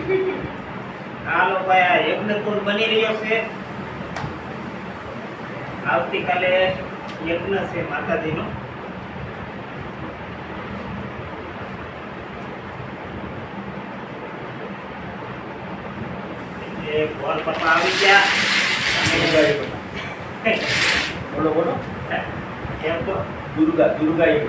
હાલો ભાઈ, આ યજ્ઞકુંડ બની રહ્યો છે. આવતીકાલે યજ્ઞ છે માતાજીનો. એટલે બોલ પપ્પા આવી ગયા. બોલો બોલો. કેમ તો દુર્ગા દુર્ગા એ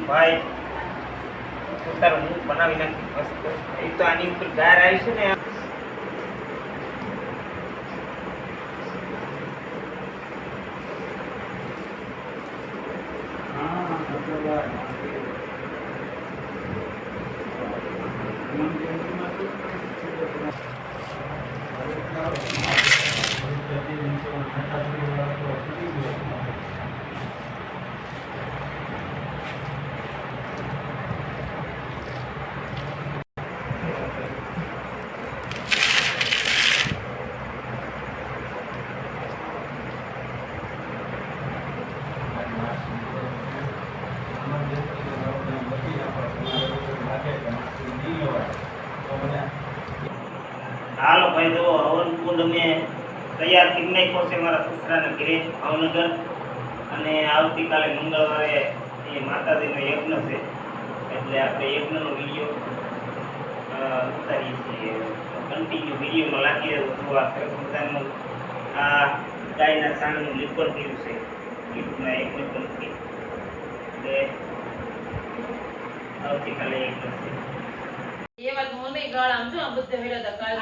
ભાઈ તારું મુખ બનાવી નાખી મસ્ત. એ તો આની ઉપર ગાર આવી છે ને. હાલો ભાઈ, જો હવન કુંડ અમે તૈયાર કરી નાખ્યો છે મારા સસરાના ઘરે ભાવનગર. અને આવતીકાલે મંગળવારે એ માતાજીનો યજ્ઞ છે, એટલે આપણે યજ્ઞનો વિડીયો ઉતારીએ છીએ. કન્ટિન્યુ વિડીયોમાં લાગી રહ્યો તો આ સરસ મજાનું આ ગાયના છાણનું લીપણ કર્યું છે યુટ્યુબના યજ્ઞ કુંડથી. એટલે આવતીકાલે યજ્ઞ છે. ये बात मोने गाळाम जो बुद्ध वेला द काल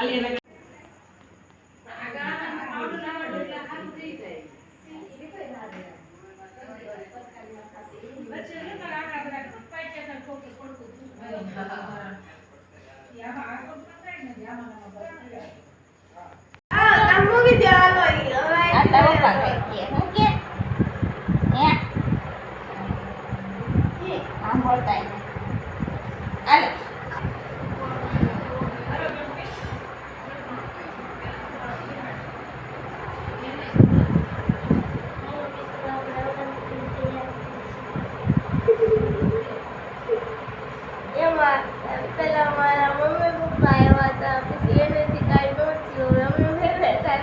પેલા મારા મમ્મી પપ્પા આવ્યા હતા, પછી એનેથી કાંઈ નહોતું. અમે બેઠા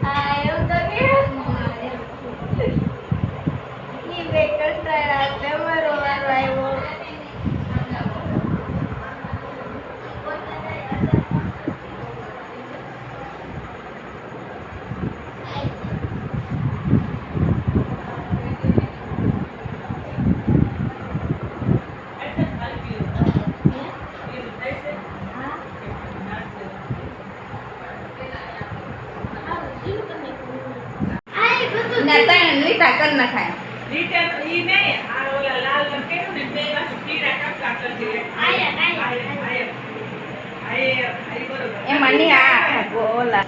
હા એવું તો કે બે કંટાળા એટલે અમારો વારો આવ્યો. कर ना खाए रीटा ई नहीं आ वाला लाल रंग के ने बे बस कीड़ा काट दे आया बरोबर ए मनी आ बोला